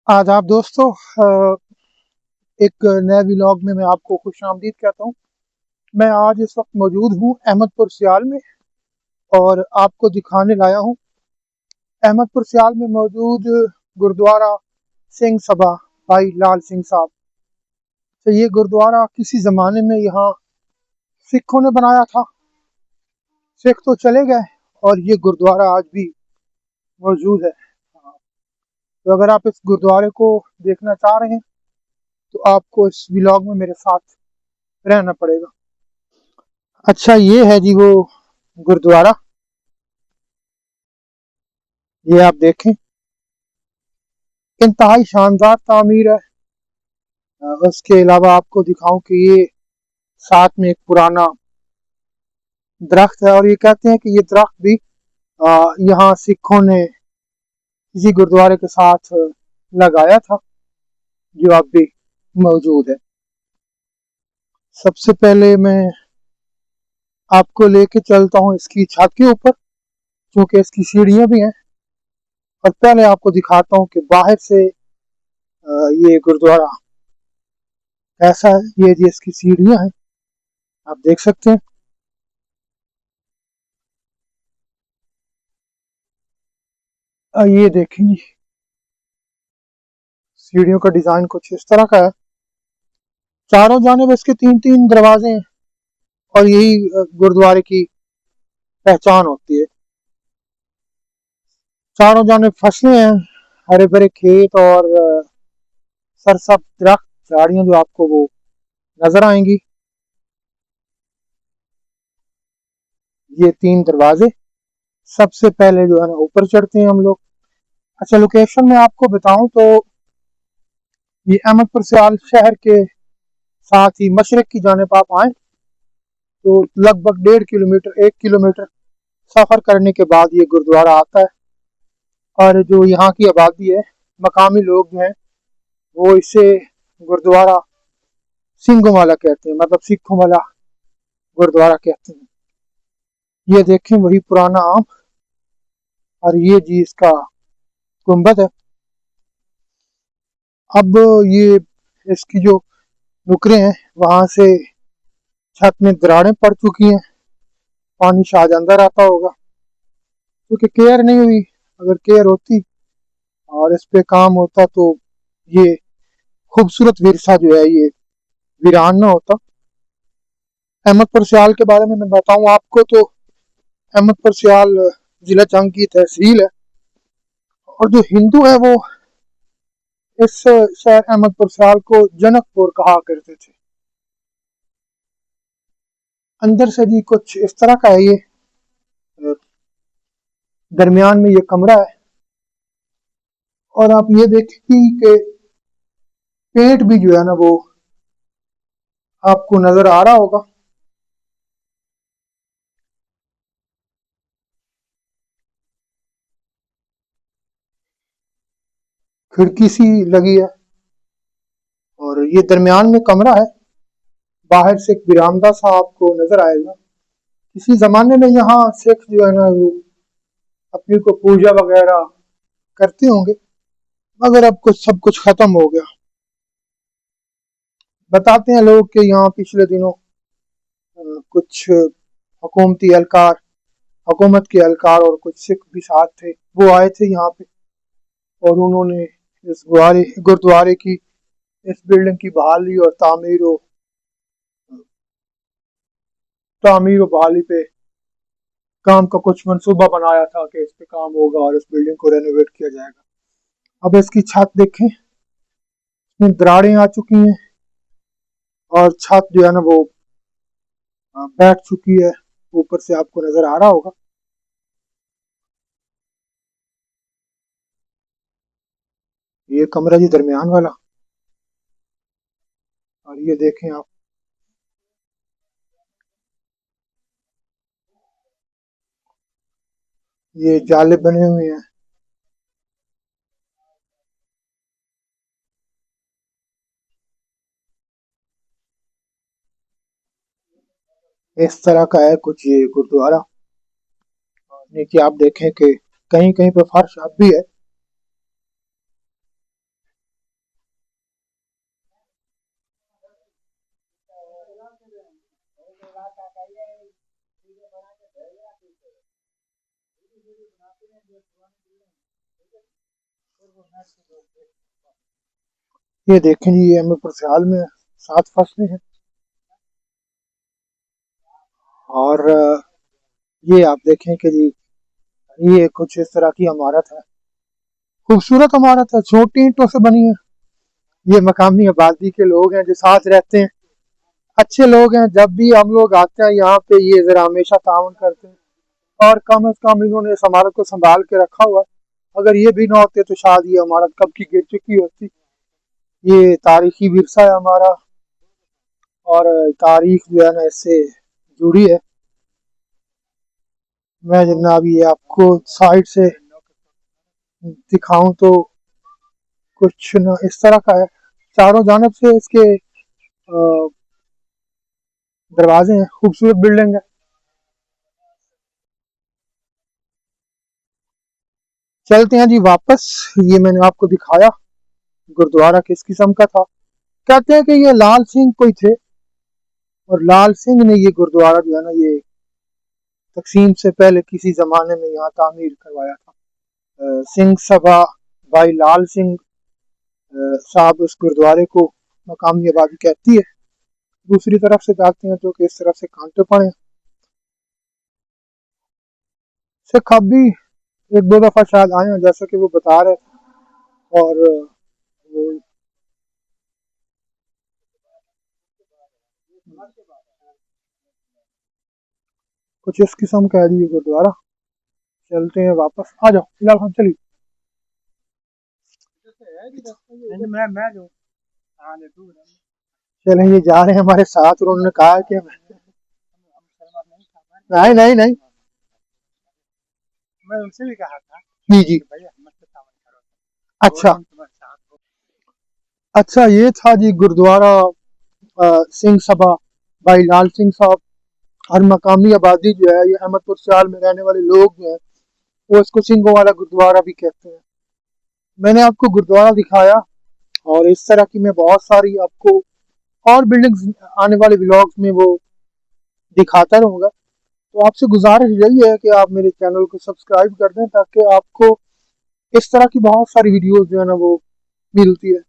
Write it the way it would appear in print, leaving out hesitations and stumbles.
आदाब दोस्तों। एक नए व्लॉग में मैं आपको खुशामदीद कहता हूँ। मैं आज इस वक्त मौजूद हूँ अहमदपुर सियाल में और आपको दिखाने लाया हूँ अहमदपुर सियाल में मौजूद गुरुद्वारा सिंह सभा भाई लाल सिंह साहब। तो ये गुरुद्वारा किसी ज़माने में यहाँ सिखों ने बनाया था। सिख तो चले गए और ये गुरुद्वारा आज भी मौजूद है। तो अगर आप इस गुरुद्वारे को देखना चाह रहे हैं तो आपको इस व्लॉग में मेरे साथ रहना पड़ेगा। अच्छा, ये है जी वो गुरुद्वारा। ये आप देखें, इंतहाई शानदार तामीर है। उसके अलावा आपको दिखाऊं कि ये साथ में एक पुराना दरख्त है और ये कहते हैं कि ये दरख्त भी यहाँ सिखों ने इसी गुरुद्वारे के साथ लगाया था, जो अब भी मौजूद है। सबसे पहले मैं आपको लेके चलता हूँ इसकी छत के ऊपर, क्योंकि इसकी सीढ़ियाँ भी हैं। और पहले आपको दिखाता हूँ कि बाहर से ये गुरुद्वारा कैसा है। ये जी इसकी सीढ़ियाँ हैं, आप देख सकते हैं। ये देखें जी, सीढ़ियों का डिजाइन कुछ इस तरह का है। चारों जानिब इसके तीन तीन दरवाजे हैं और यही गुरुद्वारे की पहचान होती है। चारों जानिब फसलें हैं, हरे भरे खेत और सरसब्ज दरख्त झाड़ियां जो आपको वो नजर आएंगी। ये तीन दरवाजे। सबसे पहले जो है ना ऊपर चढ़ते हैं हम लोग। अच्छा, लोकेशन में आपको बताऊं तो ये अहमदपुर सियाल शहर के साथ ही मशरक की जानिब आप आए तो लगभग 1.5 किलोमीटर 1 किलोमीटर सफर करने के बाद ये गुरुद्वारा आता है। और जो यहाँ की आबादी है, मकामी लोग जो हैं, वो इसे गुरुद्वारा सिंघों वाला कहते हैं, मतलब सिखों वाला गुरुद्वारा कहते हैं। ये देखें वही पुराना आम, और ये जी इसका गुंबद है। अब ये इसकी जो नुकरे हैं वहां से छत में दरारें पड़ चुकी हैं, पानी शायद अंदर आता होगा क्योंकि केयर नहीं हुई। अगर केयर होती और इस पे काम होता तो ये खूबसूरत विरसा जो है ये वीरान ना होता। अहमदपुर सियाल के बारे में मैं बताऊं आपको तो अहमदपुर सियाल जिला जंग की तहसील है। और जो हिंदू है वो इस शहर अहमदपुर सियाल को जनकपुर कहा करते थे। अंदर से जी कुछ इस तरह का है ये। दरमियान में ये कमरा है और आप ये देखेंगे कि पेंट भी जो है ना वो आपको नजर आ रहा होगा। खिड़की सी लगी है और ये दरमियान में कमरा है। बाहर से एक बिरामदा सा आपको नजर आएगा। किसी जमाने में यहाँ सिख जो है ना वो अपनी को पूजा वगैरह करते होंगे, मगर अब कुछ सब कुछ खत्म हो गया। बताते हैं लोग कि यहाँ पिछले दिनों कुछ हुकूमती एहलकार, हुकूमत के एहलकार और कुछ सिख भी साथ थे, वो आए थे यहाँ पे और उन्होंने इस गुरुद्वारे की इस बिल्डिंग की बहाली और तामीर और बहाली पे काम का कुछ मंसूबा बनाया था कि इस पे काम होगा और इस बिल्डिंग को रेनोवेट किया जाएगा। अब इसकी छत देखें, इसमें दरारें आ चुकी हैं और छत जो है ना वो बैठ चुकी है। ऊपर से आपको नजर आ रहा होगा। ये कमरा जी दरमियान वाला। और ये देखें आप, ये जाले बने हुए हैं। इस तरह का है कुछ ये गुरुद्वारा। नीचे आप देखें कि कहीं कहीं पर फर्श अब भी है। ये देखें जी, ये अहमदपुर सियाल में 7 फसलें हैं। और ये आप देखें कि जी, ये कुछ इस तरह की इमारत है, खूबसूरत इमारत है, छोटी ईंटों से बनी है। ये मकामी आबादी के लोग हैं जो साथ रहते हैं, अच्छे लोग हैं। जब भी हम लोग आते हैं यहाँ पे, ये जरा हमेशा ताउन करते हैं, और कम से कम इन्होंने इस इमारत को संभाल के रखा हुआ है। अगर ये भी ना होते तो शायद ये इमारत कब की गिर चुकी होती। ये तारीखी विरसा है हमारा, और तारीख जो है ना इससे जुड़ी है। मैं जनाब ये आपको साइड से दिखाऊं तो कुछ न इस तरह का है। चारों जानब से इसके दरवाजे हैं, खूबसूरत बिल्डिंग है। चलते हैं जी वापस। ये मैंने आपको दिखाया गुरुद्वारा किस किस्म का था। कहते हैं कि ये लाल सिंह कोई थे, और लाल सिंह ने ये गुरुद्वारा जो है ना, ये तकसीम से पहले किसी जमाने में यहाँ तामीर करवाया था। सिंह सभा भाई लाल सिंह साहब उस गुरुद्वारे को मकामी आबादी कहती है। दूसरी तरफ से जाते हैं जो कि इस तरफ से कांटे पड़े। सिख अब भी एक दो दफा शायद आए हैं, जैसा कि वो बता रहे। और वो कुछ इस किस्म का है जी ये गुरुद्वारा। चलते हैं वापस, आ जाओ फिलहाल हम चलिए। चलें, ये जा रहे हैं हमारे साथ, और उन्होंने कहा कि नहीं नहीं नहीं, मैं उनसे भी कहा था जी जी। अच्छा अच्छा, ये था जी गुरुद्वारा सिंह सभा भाई लाल सिंह साहब। और मकामी आबादी जो है, ये अहमदपुर सियाल में रहने वाले लोग जो हैं, वो इसको सिंगों वाला गुरुद्वारा भी कहते हैं। मैंने आपको गुरुद्वारा दिखाया, और इस तरह की मैं बहुत सारी आपको और बिल्डिंग्स आने वाले व्लॉग्स में वो दिखाता रहूंगा। तो आपसे गुजारिश यही है कि आप मेरे चैनल को सब्सक्राइब कर दें, ताकि आपको इस तरह की बहुत सारी वीडियोस जो है ना वो मिलती है।